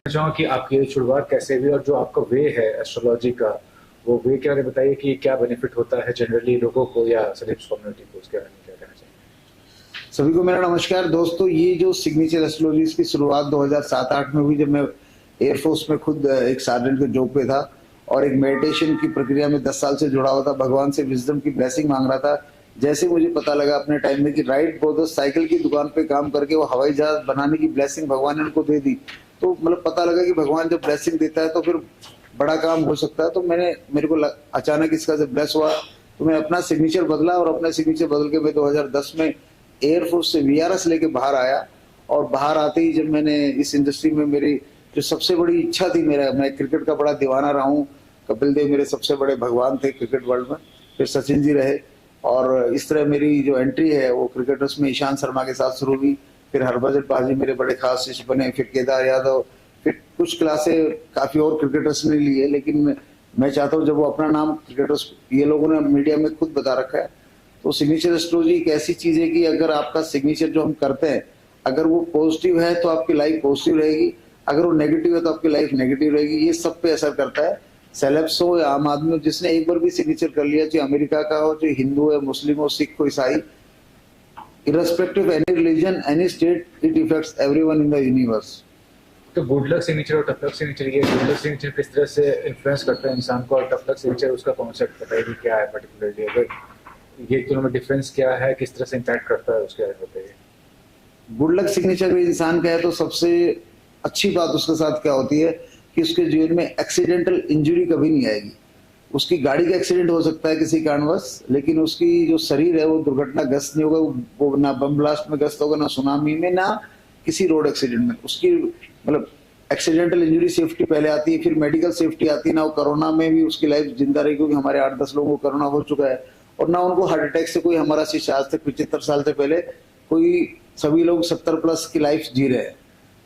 चाहूँ कि आपकी शुरुआत कैसे हुई और जो आपका वे है एस्ट्रोलॉजी का, वो वे के बारे में बताइए कि क्या बेनिफिट होता है जनरली लोगों को या सेलेब्स कम्युनिटी को, उसके बारे में क्या कहना चाहिए? सभी को मेरा नमस्कार दोस्तों। ये जो सिग्नेचर एस्ट्रोलॉजी की शुरुआत 2007-8 में हुई, जब मैं एयरफोर्स में खुद एक सार्जेंट के जॉब पे था और एक मेडिटेशन की प्रक्रिया में 10 साल से जुड़ा हुआ था, भगवान से विजडम की ब्लेसिंग मांग रहा था। जैसे मुझे पता लगा अपने टाइम में कि राइट ब्रदर्स साइकिल की दुकान पे काम करके वो हवाई जहाज बनाने की ब्लेसिंग भगवान ने उनको दे दी, तो मतलब पता लगा कि भगवान जब ब्लेसिंग देता है तो फिर बड़ा काम हो सकता है। तो मेरे को अचानक इसका जब ब्लेस हुआ तो मैं अपना सिग्नेचर बदला और अपना सिग्नेचर बदल के मैं 2010 में एयरफोर्स से वीआरएस लेके बाहर आया। और बाहर आते ही जब मैंने इस इंडस्ट्री में मेरी जो सबसे बड़ी इच्छा थी, मैं क्रिकेट का बड़ा दीवाना रहा हूँ। कपिल देव मेरे सबसे बड़े भगवान थे क्रिकेट वर्ल्ड में, फिर सचिन जी रहे, और इस तरह मेरी जो एंट्री है वो क्रिकेटर्स में ईशांत शर्मा के साथ शुरू हुई। फिर हरभजन पाजी मेरे बड़े खास शिष्य बने, फिर केदार यादव, फिर कुछ क्लासें काफी और क्रिकेटर्स ने ली है। लेकिन मैं चाहता हूँ जब वो अपना नाम क्रिकेटर्स ये लोगों ने मीडिया में खुद बता रखा है, तो सिग्नेचर एस्ट्रोलॉजी एक ऐसी चीज है कि अगर आपका सिग्नेचर जो हम करते हैं अगर वो पॉजिटिव है तो आपकी लाइफ पॉजिटिव रहेगी, अगर वो नेगेटिव है तो आपकी लाइफ नेगेटिव रहेगी। ये सब पे असर करता है, सेलेब्स हो या आम आदमी हो। जिसने एक बार भी सिग्नेचर कर लिया, चाहे अमेरिका का हो, चाहे हिंदू है, मुस्लिम हो, सिख हो, ईसाई, irrespective any religion any state, it effects everyone in the universe. तो गुड लक सिग्नेचर और टफ लक सिग्नेचर, ये गुड लक सिग्नेचर किस तरह से इन्फ्लुएंस करता है इंसान को, और टफ लक सिग्नेचर उसका कॉन्सेप्ट बताइए कि क्या है पर्टिकुलरली, अगर ये दोनों में डिफरेंस क्या है, किस तरह से इम्पैक्ट करता है, उसके बारे में बताइए। गुड लक सिग्नेचर भी इंसान का है तो सबसे अच्छी बात उसके साथ क्या होती है कि उसके जीवन में एक्सीडेंटल इंजरी कभी नहीं आएगी। उसकी गाड़ी का एक्सीडेंट हो सकता है किसी कारणवश, लेकिन उसकी जो शरीर है वो दुर्घटनाग्रस्त नहीं होगा, वो ना बम ब्लास्ट में ग्रस्त होगा, ना सुनामी में, ना किसी रोड एक्सीडेंट में। उसकी मतलब एक्सीडेंटल इंजरी सेफ्टी पहले आती है, फिर मेडिकल सेफ्टी आती है। ना वो कोरोना में भी उसकी लाइफ जिंदा रही, क्योंकि हमारे 8-10 लोगों को कोरोना हो चुका है, और ना उनको हार्ट अटैक से कोई हमारा शिष्य आज तक 75 साल से पहले कोई, सभी लोग 70 प्लस की लाइफ जी रहे हैं,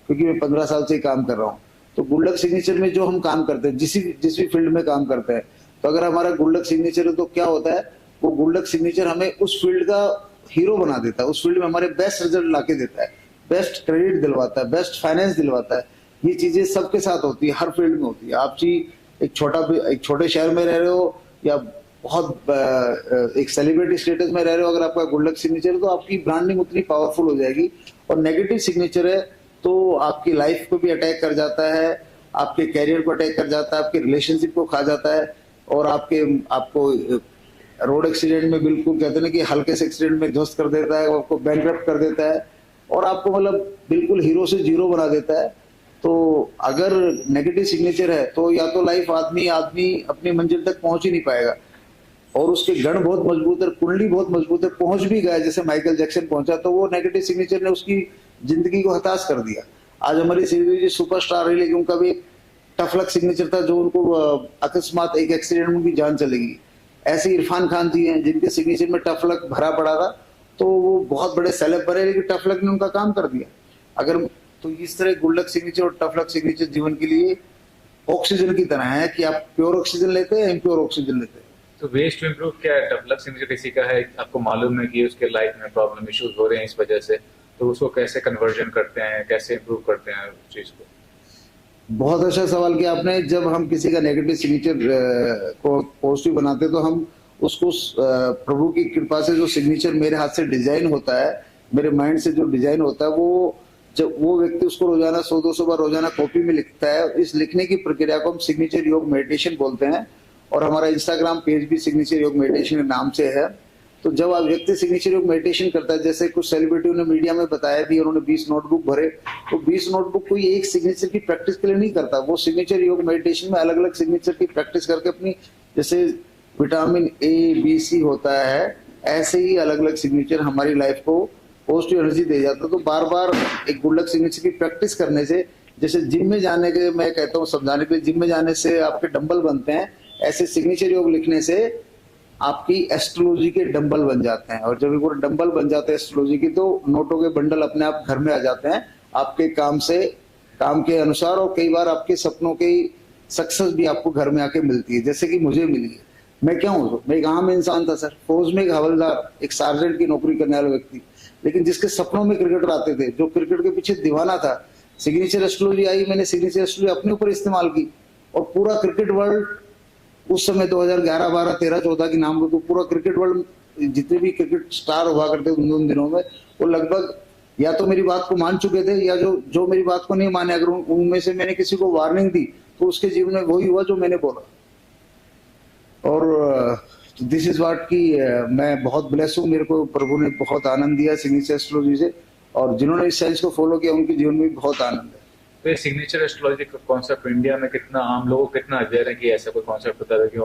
क्योंकि मैं 15 साल से ही काम कर रहा हूँ। तो गुड लक सिग्नेचर में जो हम काम करते हैं, जिस भी फील्ड में काम करते हैं, तो अगर हमारा गुड लक सिग्नेचर है तो क्या होता है, वो गुड लक सिग्नेचर हमें उस फील्ड का हीरो बना देता है, उस फील्ड में हमारे बेस्ट रिजल्ट लाके देता है, बेस्ट क्रेडिट दिलवाता है, बेस्ट फाइनेंस दिलवाता है। ये चीजें सबके साथ होती है, हर फील्ड में होती है। आप जी एक छोटे शहर में रह रहे हो या बहुत एक सेलिब्रिटी स्टेटस में रह रहे हो, अगर आपका गुड लक सिग्नेचर है तो आपकी ब्रांडिंग उतनी पावरफुल हो जाएगी। और नेगेटिव सिग्नेचर है तो आपकी लाइफ को भी अटैक कर जाता है, आपके कैरियर को अटैक कर जाता है, आपके रिलेशनशिप को खा जाता है, और आपको रोड एक्सीडेंट में, बिल्कुल कहते हैं ना कि हल्के से एक्सीडेंट में ध्वस्त कर देता है, आपको बैंकरप्ट कर देता है, और आपको मतलब बिल्कुल हीरो से जीरो बना देता है। तो अगर नेगेटिव सिग्नेचर है तो या तो लाइफ आदमी अपनी मंजिल तक पहुंच ही नहीं पाएगा, और उसके गण बहुत मजबूत है, कुंडली बहुत मजबूत है, पहुंच भी गया जैसे माइकल जैक्सन पहुंचा, तो वो नेगेटिव सिग्नेचर ने उसकी जिंदगी को हताश कर दिया। आज हमारी श्रीदेवी जी सुपरस्टार रही, लेकिन उनका भी एक टफ लक सिग्नेचर था, जो उनको अकस्मात एक एक्सीडेंट में भी जान चलेगी। ऐसे इरफान खान जी हैं जिनके सिग्नेचर में टफ लक भरा पड़ा था, तो वो बहुत बड़े सेलेब बने, लेकिन टफ लक ने उनका काम कर दिया। अगर तो इस तरह गुड लक सिग्नेचर और टफ लक सिग्नेचर जीवन के लिए ऑक्सीजन की तरह है कि आप प्योर ऑक्सीजन लेते हैं, इम्प्योर ऑक्सीजन लेते हैं। तो वेज टू इम्प्रूव क्या है? टफ लक सिग्नेचर किसी का है, आपको मालूम है कि उसके लाइफ में प्रॉब्लम इश्यूज हो रहे हैं इस वजह से, तो उसको कैसे कन्वर्जन करते हैं, कैसे इम्प्रूव करते हैं उस चीज को? बहुत अच्छा सवाल किया आपने। जब हम किसी का नेगेटिव सिग्नेचर को पॉजिटिव बनाते हैं तो हम उसको प्रभु की कृपा से जो सिग्नेचर मेरे हाथ से डिजाइन होता है, मेरे माइंड से जो डिजाइन होता है, वो जब वो व्यक्ति उसको रोजाना 100-200 बार रोजाना कॉपी में लिखता है, इस लिखने की प्रक्रिया को हम सिग्नेचर योग मेडिटेशन बोलते हैं। और हमारा इंस्टाग्राम पेज भी सिग्नेचर योग मेडिटेशन के नाम से है। तो जब आप व्यक्ति सिग्नेचर योग मेडिटेशन करता है, जैसे कुछ सेलिब्रिटियों ने मीडिया में बताया भी, उन्होंने 20 नोटबुक भरे, तो 20 नोटबुक कोई एक सिग्नेचर की प्रैक्टिस के लिए नहीं करता, वो सिग्नेचर योग मेडिटेशन में अलग अलग सिग्नेचर की प्रैक्टिस करके अपनी, जैसे विटामिन A, B, C होता है, ऐसे ही अलग अलग सिग्नेचर हमारी लाइफ को पॉजिटिव एनर्जी दे जाता है। तो बार बार एक गुड लक सिग्नेचर की प्रैक्टिस करने से, जैसे जिम में जाने के, मैं कहता हूँ समझाने के लिए, जिम में जाने से आपके डंबल बनते हैं, ऐसे सिग्नेचर योग लिखने से आपकी एस्ट्रोलॉजी के डंबल बन जाते हैं। और जब वो डंबल बन जाते हैं एस्ट्रोलॉजी की, तो नोटों के बंडल अपने आप घर में आ जाते हैं आपके काम के अनुसार, और कई बार आपके सपनों की सक्सेस भी आपको घर में आके मिलती है, जैसे कि मुझे मिली है। मैं क्या हूँ, मैं एक आम इंसान था सर, फौज में एक हवलदार, एक सार्जेंट की नौकरी करने वाला व्यक्ति, लेकिन जिसके सपनों में क्रिकेटर आते थे, जो क्रिकेट के पीछे दीवाना था, सिग्नेचर एस्ट्रोलॉजी आई, मैंने सिग्नेचर एस्ट्रोलॉजी अपने ऊपर इस्तेमाल की, और पूरा क्रिकेट वर्ल्ड उस समय 2011, 12, 13, 14 की नाम लो तो पूरा क्रिकेट वर्ल्ड, जितने भी क्रिकेट स्टार हुआ करते उन दिनों में, वो लगभग या तो मेरी बात को मान चुके थे, या जो मेरी बात को नहीं माने, अगर उनमें से मैंने किसी को वार्निंग दी तो उसके जीवन में वही हुआ जो मैंने बोला। और दिस इज व्हाट की मैं बहुत ब्लेस हूँ, मेरे को प्रभु ने बहुत आनंद दिया सिग्नेचर एस्ट्रोलॉजी से, और जिन्होंने इस साइंस को फॉलो किया उनके जीवन में भी बहुत आनंद है। तो ये सिग्नेचर एस्ट्रोलॉजी का कॉन्सेप्ट इंडिया में कितना आम लोगों को कितना अवेयर है कि ऐसा कोई कॉन्सेप्ट होता है? कि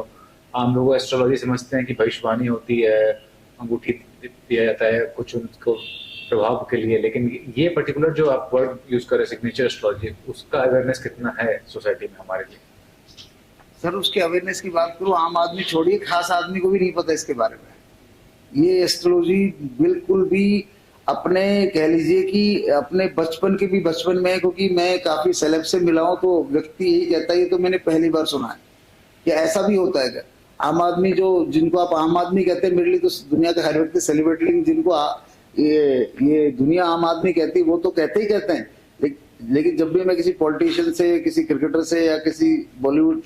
आम लोग एस्ट्रोलॉजी समझते हैं कि भविष्यवाणी होती है, अंगूठी दिया जाता है कुछ उनको प्रभाव के लिए, लेकिन ये पर्टिकुलर जो आप वर्ड यूज कर रहे हैं सिग्नेचर एस्ट्रोलॉजी, उसका अवेयरनेस कितना है सोसाइटी में हमारे लिए? सर उसके अवेयरनेस की बात करूं, आम आदमी छोड़िए, खास आदमी को भी नहीं पता इसके बारे में। ये एस्ट्रोलॉजी बिल्कुल भी अपने कह लीजिए कि अपने बचपन के भी बचपन में है, क्योंकि मैं काफी सेलेब से मिला हूं तो व्यक्ति यही कहता है, ये तो मैंने पहली बार सुना है कि ऐसा भी होता है क्या। आम आदमी जिनको आप आम आदमी कहते हैं, मेरे लिए तो दुनिया का हर व्यक्ति सेलिब्रिटी, लेकिन जिनको ये दुनिया आम आदमी कहती है वो तो कहते ही कहते हैं, लेकिन जब भी मैं किसी पॉलिटिशियन से, किसी क्रिकेटर से, या किसी बॉलीवुड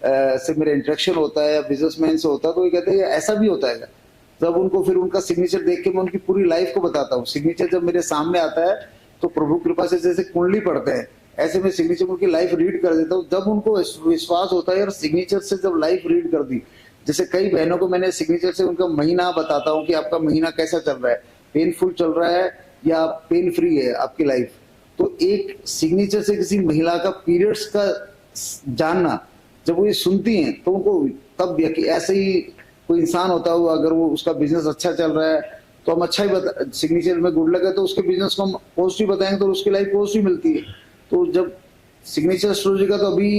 से मेरा इंटरेक्शन होता है, या बिजनेसमैन से होता है, तो ये कहते हैं ऐसा भी होता है। जब उनको फिर उनका सिग्नेचर देख के मैं उनकी पूरी लाइफ को बताता हूँ। सिग्नेचर जब मेरे सामने आता है तो प्रभु कृपा से जैसे कुंडली पढ़ते हैं, ऐसे मैं सिग्नेचर उनकी लाइफ रीड कर देता हूँ। जब उनको विश्वास होता है और सिग्नेचर से जब लाइफ रीड कर दी, जैसे कई बहनों को मैंने सिग्नेचर से उनका महीना बताता हूँ कि आपका महीना कैसा चल रहा है, पेनफुल चल रहा है या पेन फ्री है आपकी लाइफ। तो एक सिग्नेचर से किसी महिला का पीरियड्स का जानना, जब वो ये सुनती हैं तो उनको तब ऐसे ही कोई इंसान होता है, अगर वो उसका बिजनेस अच्छा चल रहा है तो हम अच्छा ही सिग्नेचर में गुड लक है तो उसके बिजनेस को हम पॉजिटिव बताएंगे तो उसकी लाइफ पॉजिटिव मिलती है। तो जब सिग्नेचर एस्ट्रोलॉजी का तो अभी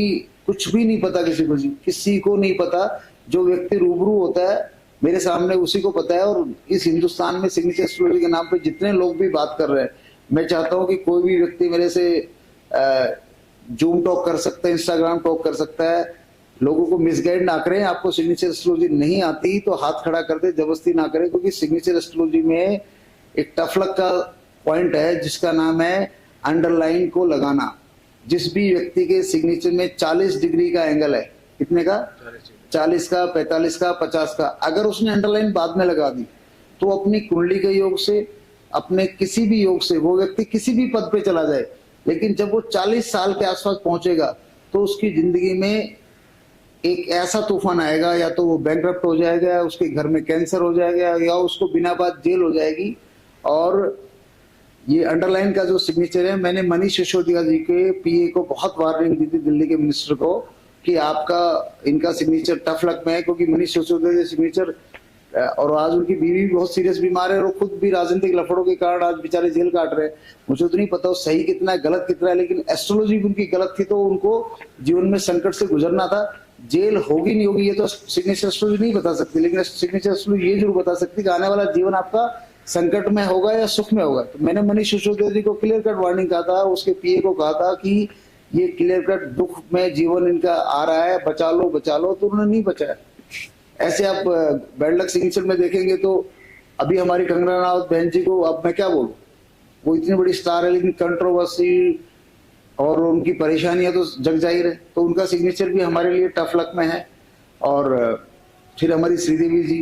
कुछ भी नहीं पता, किसी को नहीं पता। जो व्यक्ति रूबरू होता है मेरे सामने उसी को पता है। और इस हिंदुस्तान में सिग्नेचर एस्ट्रोलॉजी के नाम पे जितने लोग भी बात कर रहे हैं, मैं चाहता हूं कि कोई भी व्यक्ति मेरे से जूम टॉक कर सकता है, इंस्टाग्राम टॉक कर सकता है, लोगों को मिसगाइड ना करें। आपको सिग्नेचर एस्ट्रोलॉजी नहीं आती तो हाथ खड़ा कर दे, जबरदस्ती ना करें, क्योंकि सिग्नेचर एस्ट्रोलॉजी में एक टफ लक का पॉइंट है जिसका नाम है अंडरलाइन को लगाना। जिस भी व्यक्ति के सिग्नेचर में 40 डिग्री का एंगल है, कितने का, 40 का, 45 का, 50 का, अगर उसने अंडरलाइन बाद में लगा दी तो अपनी कुंडली के योग से, अपने किसी भी योग से वो व्यक्ति किसी भी पद पे चला जाए, लेकिन जब वो 40 साल के आसपास पहुंचेगा तो उसकी जिंदगी में एक ऐसा तूफान आएगा, या तो वो बैंकरप्ट हो जाएगा, उसके घर में कैंसर हो जाएगा, या उसको बिना बात जेल हो जाएगी। और ये अंडरलाइन का जो सिग्नेचर है, मैंने मनीष सिसोदिया जी के पीए को बहुत वार्निंग दी थी, दिल्ली के मिनिस्टर को, कि आपका इनका सिग्नेचर टफ लक में है, क्योंकि मनीष सिसोदिया जी सिग्नेचर, और आज उनकी बीवी भी बहुत सीरियस बीमार है और खुद भी राजनीतिक लफड़ों के कारण आज बेचारे जेल काट रहे हैं। मुझे तो नहीं पता सही कितना है गलत कितना है, लेकिन एस्ट्रोलॉजी भी उनकी गलत थी तो उनको जीवन में संकट से गुजरना था। जेल होगी नहीं होगी ये तो सिग्नेचर एस्ट्रोलॉजी नहीं बता सकती, लेकिन सिग्नेचर एस्ट्रोलॉजी ये जरूर बता सकती कि आने वाला जीवन आपका संकट में होगा या सुख में होगा। तो मैंने मनीष सिसोदिया जी को क्लियर कट वार्निंग कहा था, उसके पीए को कहा था कि ये क्लियर कट दुख में जीवन इनका आ रहा है, बचा लो बचा लो, तो उन्होंने नहीं बचाया। ऐसे आप बैड लक सिग्नेचर में देखेंगे तो अभी हमारी कंगना रनावत बहन जी को अब मैं क्या बोलूं, वो इतनी बड़ी स्टार है लेकिन कंट्रोवर्सी और उनकी परेशानियां तो जग जाहिर है, तो उनका सिग्नेचर भी हमारे लिए टफ लक में है। और फिर हमारी श्रीदेवी जी,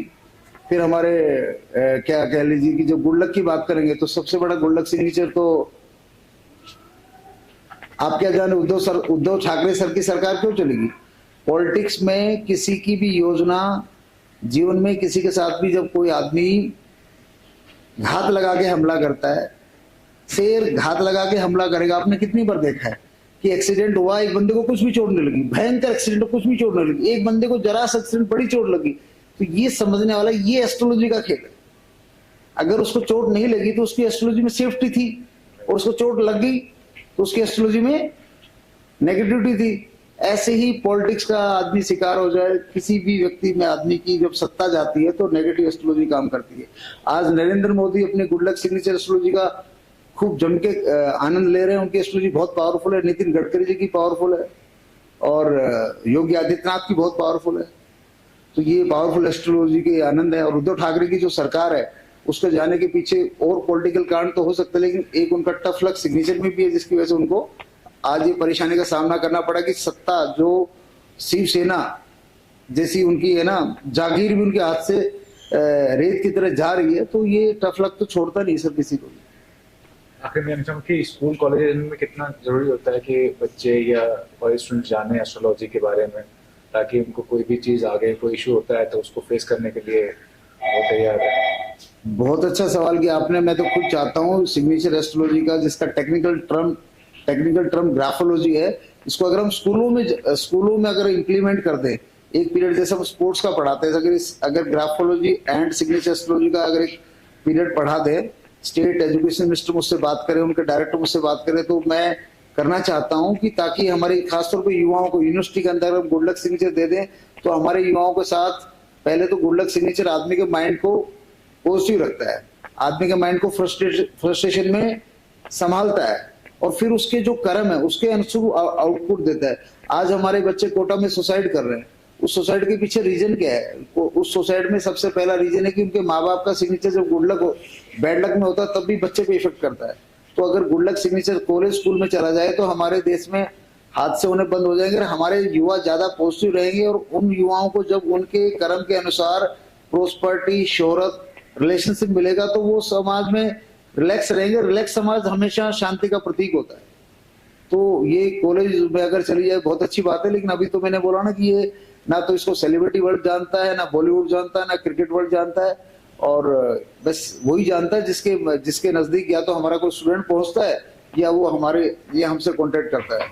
फिर हमारे क्या कह लीजिए कि जब गुड लक की बात करेंगे तो सबसे बड़ा गुड लक सिग्नेचर तो आप क्या जाने, उद्धव ठाकरे सर की सरकार क्यों चलेगी। पॉलिटिक्स में किसी की भी योजना, जीवन में किसी के साथ भी जब कोई आदमी घात लगा के हमला करता है, शेर घात लगा के हमला करेगा। आपने कितनी बार देखा है कि एक्सीडेंट हुआ, एक बंदे को कुछ भी चोट नहीं लगी, भयंकर एक्सीडेंट कुछ भी चोट नहीं लगी, एक बंदे को जरा सा एक्सीडेंट बड़ी चोट लगी, तो ये समझने वाला ये एस्ट्रोलॉजी का खेल है। अगर उसको चोट नहीं लगी तो उसकी एस्ट्रोलॉजी में सेफ्टी थी, और उसको चोट लग गई तो उसकी एस्ट्रोलॉजी में नेगेटिविटी थी। ऐसे ही पॉलिटिक्स का आदमी शिकार हो जाए, किसी भी व्यक्ति में आदमी की जब सत्ता जाती है तो नेगेटिव एस्ट्रोलॉजी काम करती है। आज नरेंद्र मोदी अपने गुड लक सिग्नेचर एस्ट्रोलॉजी का खूब जम के आनंद ले रहे हैं, उनकी एस्ट्रोलॉजी बहुत पावरफुल है, नितिन गडकरी जी की पावरफुल है, और योगी आदित्यनाथ की बहुत पावरफुल है। तो ये पावरफुल एस्ट्रोलॉजी के आनंद है। और उद्धव ठाकरे की जो सरकार है उसके जाने के पीछे और पॉलिटिकल कारण तो हो सकता है, लेकिन एक उनका टफ लक सिग्नेचर में भी है, जिसकी वजह से उनको आज ये परेशानी का सामना करना पड़ा कि सत्ता जो शिवसेना जैसी उनकी है ना, जागीर भी उनके हाथ से रेत की तरह जा रही है, तो ये टफ लक तो छोड़ता नहीं सर किसी को भी। आखिर में समझ कि स्कूल कॉलेज में कितना जरूरी होता है कि बच्चे या कॉलेज स्टूडेंट जाने एस्ट्रोलॉजी के बारे में, ताकि उनको कोई भी चीज आगे कोई इशू होता है तो उसको फेस करने के लिए वो तैयार है। बहुत अच्छा सवाल किया आपने। मैं तो खुद चाहता हूँ सिग्नेचर एस्ट्रोलॉजी का, जिसका टेक्निकल टर्म ग्राफोलॉजी है, इसको अगर हम स्कूलों में अगर इम्प्लीमेंट कर दें, एक पीरियड जैसे हम स्पोर्ट्स का पढ़ाते हैं, अगर ग्राफोलॉजी एंड सिग्नेचर एस्ट्रोलॉजी का अगर एक पीरियड पढ़ा दे, स्टेट एजुकेशन मिनिस्टर मुझसे बात करें, उनके डायरेक्टर मुझसे बात करें, तो मैं करना चाहता हूं कि ताकि हमारे खासतौर पर युवाओं को यूनिवर्सिटी के अंदर गुड लक सिग्नेचर दे दें, तो हमारे युवाओं के साथ पहले तो गुड लक सिग्नेचर आदमी के माइंड को पॉजिटिव रखता है, आदमी के माइंड को फ्रस्ट्रेशन में संभालता है, और फिर उसके जो कर्म है उसके अनुसार आउटपुट देता है। आज हमारे बच्चे कोटा में सुसाइड कर रहे हैं, उस सुसाइड के पीछे रीजन क्या है? उस सुसाइड में सबसे पहला रीजन है कि उनके माँ बाप का सिग्नेचर जब गुड लक बैड लक में होता है तब भी बच्चे पे इफेक्ट करता है। तो अगर good luck signature college school में चला जाए तो हमारे देश में हादसे होने बंद हो जाएंगे, हमारे युवा ज्यादा पॉजिटिव रहेंगे, और उन युवाओं को जब उनके कर्म के अनुसार प्रोस्पर्टी, शोहरत, रिलेशनशिप मिलेगा तो वो समाज में रिलैक्स रहेंगे। रिलैक्स समाज हमेशा शांति का प्रतीक होता है। तो ये कॉलेज में अगर चली जाए बहुत अच्छी बात है, लेकिन अभी तो मैंने बोला ना कि ये ना तो इसको सेलिब्रिटी वर्ल्ड जानता है, ना बॉलीवुड जानता है, ना क्रिकेट वर्ल्ड जानता है, और बस वही जानता है जिसके नजदीक या तो हमारा कोई स्टूडेंट पहुंचता है या वो हमसे कांटेक्ट करता है।